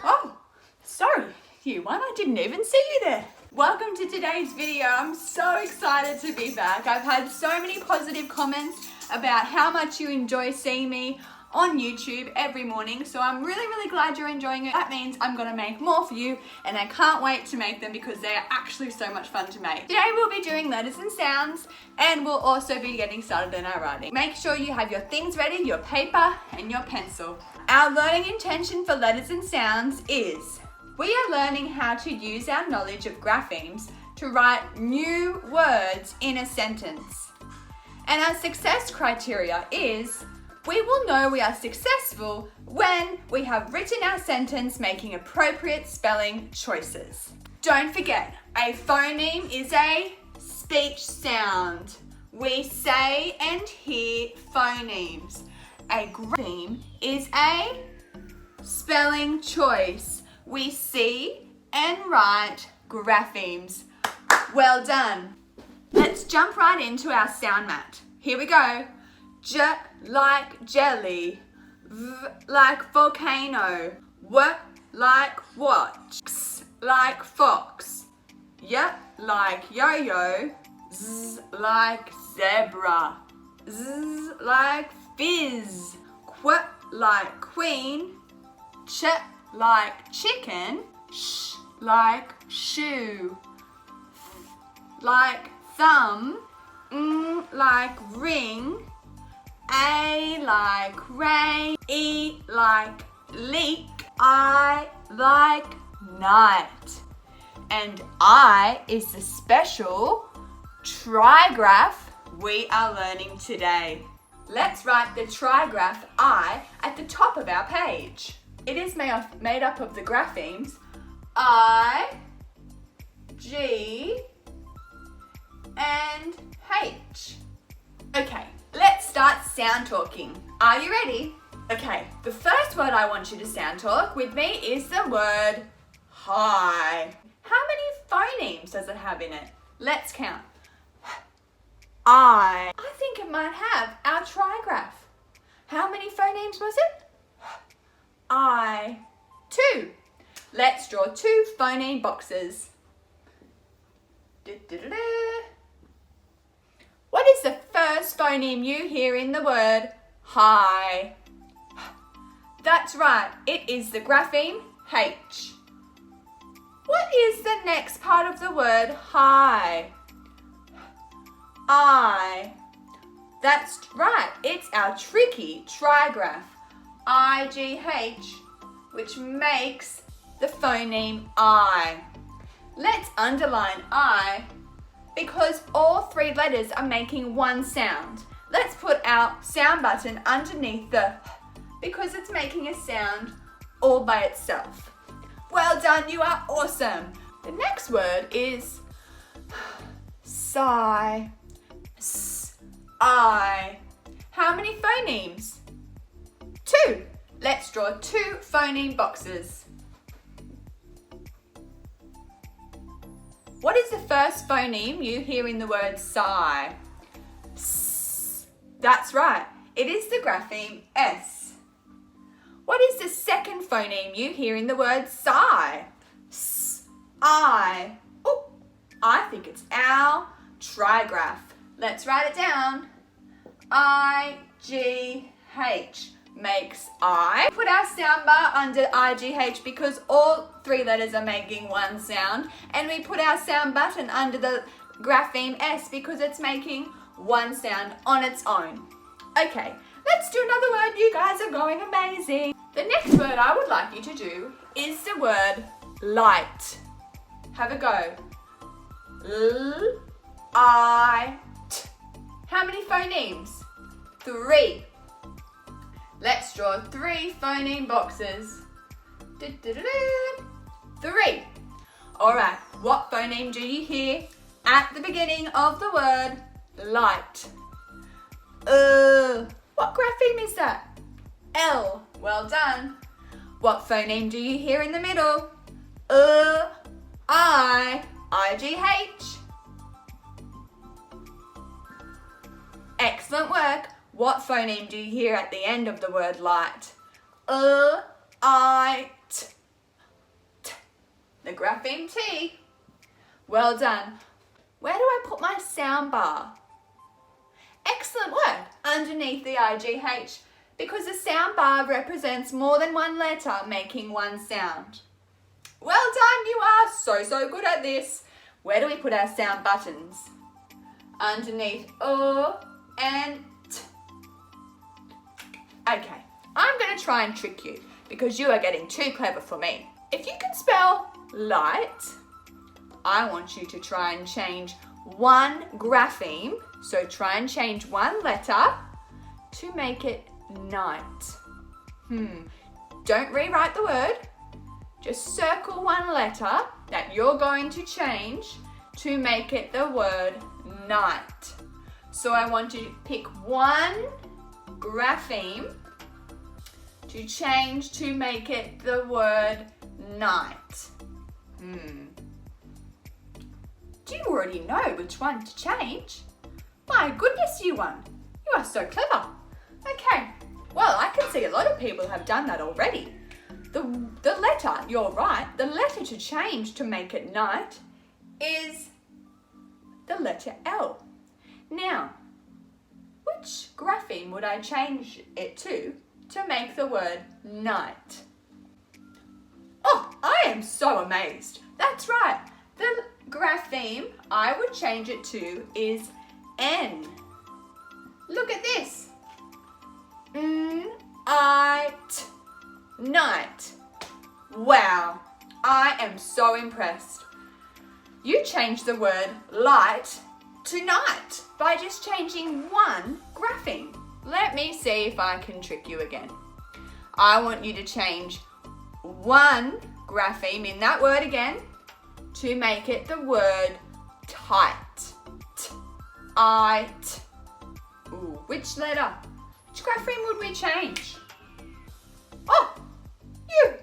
Oh, sorry, you one. I didn't even see you there. Welcome to today's video. I'm so excited to be back. I've had so many positive comments about how much you enjoy seeing me on YouTube every morning, so I'm really glad you're enjoying it. That means I'm gonna make more for you, and I can't wait to make them because they are actually so much fun to make. Today we'll be doing letters and sounds, and we'll also be getting started in our writing. Make sure you have your things ready, your paper and your pencil. Our learning intention for letters and sounds is we are learning how to use our knowledge of graphemes to write new words in a sentence. And our success criteria is we will know we are successful when we have written our sentence making appropriate spelling choices. Don't forget, a phoneme is a speech sound. We say and hear phonemes. A grapheme is a spelling choice. We see and write graphemes. Well done. Let's jump right into our sound mat. Here we go. J like jelly, V like volcano, W like watch, X like fox, Y like yo-yo, Z like zebra, Z like fizz, Qu like queen, Ch like chicken, Sh like shoe, Th like thumb, N like ring, A like rain, E like leak, I like night. And I is the special trigraph we are learning today. Let's write the trigraph I at the top of our page. It is made up of the graphemes I, G, and H. Okay. Let's start sound talking. Are you ready? Okay, the first word I want you to sound talk with me is the word hi. How many phonemes does it have in it? Let's count. I think it might have our trigraph. How many phonemes was it? I. 2. Let's draw 2 phoneme boxes. What is the first phoneme you hear in the word hi? That's right, it is the grapheme H. What is the next part of the word hi? I. That's right, it's our tricky trigraph IGH, which makes the phoneme I. Let's underline I because all 3 letters are making one sound. Let's put our sound button underneath the because it's making a sound all by itself. Well done, you are awesome. The next word is sigh. S-I. How many phonemes? 2. Let's draw 2 phoneme boxes. What is the first phoneme you hear in the word sigh? S. That's right, it is the grapheme S. What is the second phoneme you hear in the word sigh? S. I. Oh, I think it's our trigraph. Let's write it down. I-G-H makes I. Put our sound bar under IGH because all 3 letters are making one sound, and we put our sound button under the grapheme S because it's making one sound on its own. Okay, let's do another word. You guys are going amazing. The next word I would like you to do is the word light. Have a go. L-I-T. How many phonemes? 3. Let's draw 3 phoneme boxes. 3. Alright, what phoneme do you hear at the beginning of the word light? What grapheme is that? L. Well done. What phoneme do you hear in the middle? I-G-H. Excellent work. What phoneme do you hear at the end of the word light? I, t. The grapheme T. Well done. Where do I put my sound bar? Excellent work. Underneath the IGH, because a sound bar represents more than one letter making one sound. Well done, you are so good at this. Where do we put our sound buttons? Underneath and T. Okay, I'm going to try and trick you because you are getting too clever for me. If you can spell light, I want you to try and change one grapheme, so try and change one letter to make it night. Don't rewrite the word, just circle one letter that you're going to change to make it the word night. So I want you to pick one grapheme to change to make it the word night. Do you already know which one to change? My goodness, you one. You are so clever. Okay, well, I can see a lot of people have done that already. The letter, you're right, the letter to change to make it night is the letter L. Now, which grapheme would I change it to make the word night? Oh, I am so amazed. That's right. The grapheme I would change it to is N. Look at this. N-I-T. Night. Wow, I am so impressed. You changed the word light to night by just changing one grapheme. Let me see if I can trick you again. I want you to change one grapheme in that word again to make it the word tight. T-I-T. Ooh, which letter? Which grapheme would we change? Oh,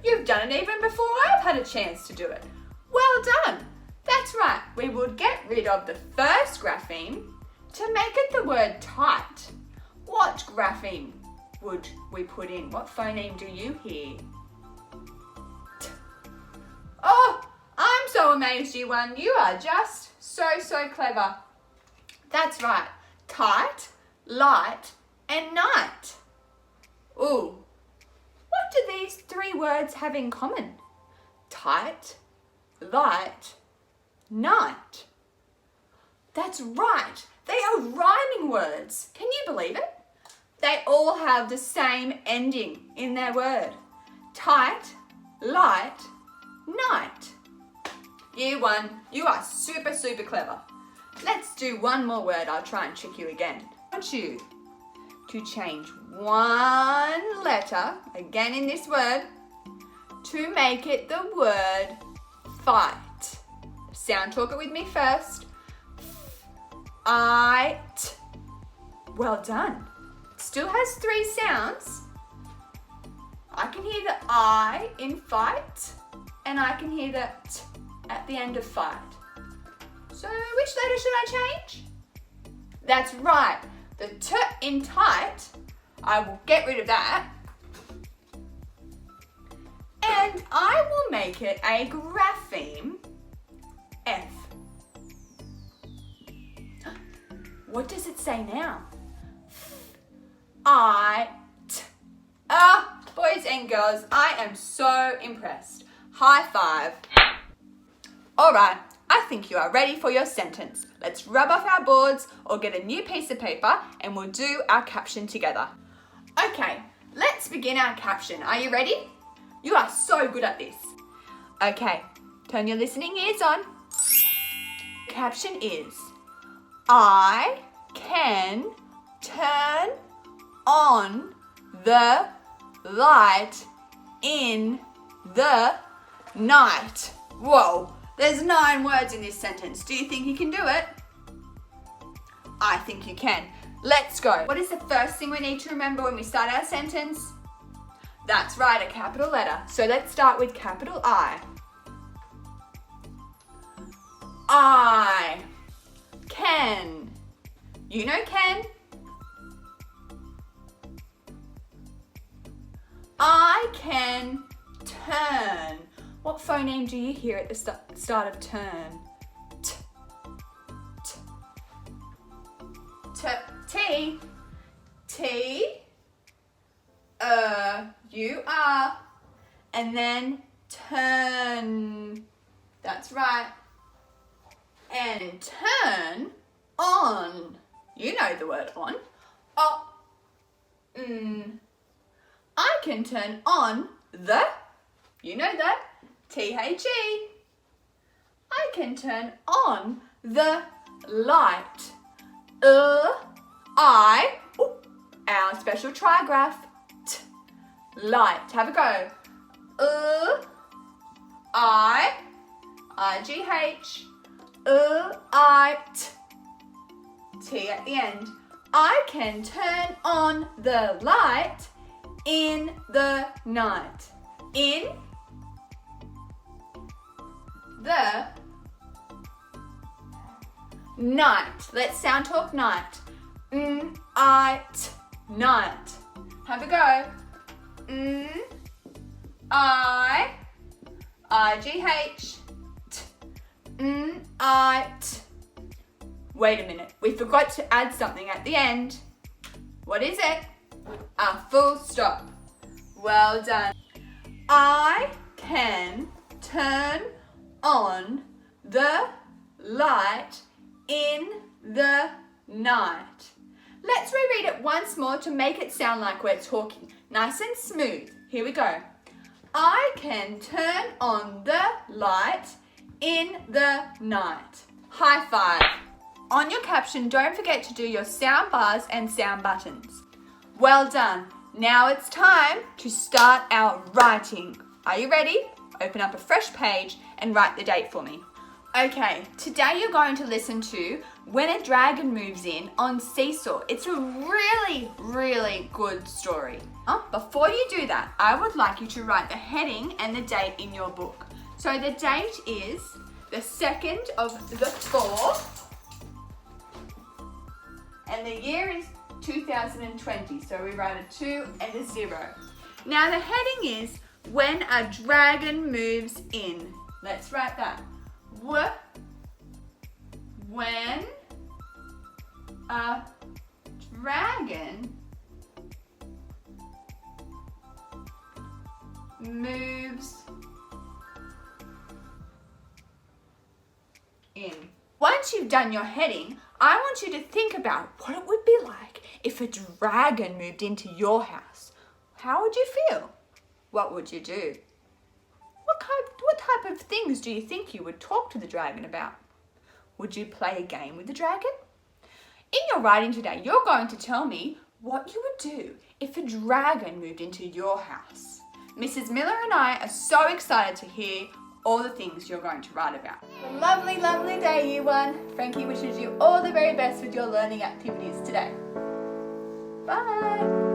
you've done it even before I've had a chance to do it. Well done. That's right. We would get rid of the first grapheme to make it the word tight. What grapheme would we put in? What phoneme do you hear? T. Oh, I'm so amazed, you one. You are just so clever. That's right. Tight, light, and night. Ooh. What do these three words have in common? Tight, light, night. That's right. They are rhyming words. Can you believe it? They all have the same ending in their word. Tight, light, night. You won. You are super clever. Let's do one more word. I'll try and trick you again. I want you to change one letter, again in this word, to make it the word fight. Sound talk it with me first. I-T. Well done. Still has three sounds. I can hear the I in fight, and I can hear the T at the end of fight. So which letter should I change? That's right. The T in tight, I will get rid of that. And I will make it a grapheme F. What does it say now? I-T. Ah, boys and girls, I am so impressed. High five. All right, I think you are ready for your sentence. Let's rub off our boards or get a new piece of paper and we'll do our caption together. Okay, let's begin our caption. Are you ready? You are so good at this. Okay, turn your listening ears on. Caption is, I can turn on the light in the night. Whoa, there's 9 words in this sentence. Do you think you can do it? I think you can. Let's go. What is the first thing we need to remember when we start our sentence? That's right, a capital letter. So let's start with capital I. I can. You know can? I can turn. What phoneme do you hear at the start of turn? T. T. T. T. You are. And then turn. That's right. And turn on. You know the word on. Oh. I can turn on the. You know that. T-H-E. I can turn on the light. Our special trigraph. T. Light. Have a go. I-G-H. I-T. T at the end. I can turn on the light in the night. In the night. Let's sound talk night. N-I-T. Night. Have a go. N-I-G-H. T. N-I-T. Wait a minute. We forgot to add something at the end. What is it? A full stop. Well done. I can turn on the light in the night. Let's reread it once more to make it sound like we're talking. Nice and smooth. Here we go. I can turn on the light in the night. High five. On your caption, don't forget to do your sound bars and sound buttons. Well done. Now it's time to start our writing. Are you ready? Open up a fresh page and write the date for me. Okay, today you're going to listen to When a Dragon Moves In on Seesaw. It's a really, really good story. Before you do that, I would like you to write the heading and the date in your book. So the date is the 2nd of the 4th, and the year is 2020. So we write a 2 and a 0. Now the heading is When a Dragon Moves In. Let's write that. When a dragon moves in. Once you've done your heading, I want you to think about what it would be like if a dragon moved into your house. How would you feel? What would you do? What type of things do you think you would talk to the dragon about? Would you play a game with the dragon? In your writing today, you're going to tell me what you would do if a dragon moved into your house. Mrs. Miller and I are so excited to hear all the things you're going to write about. A lovely, lovely day, Year 1. Frankie wishes you all the very best with your learning activities today. Bye.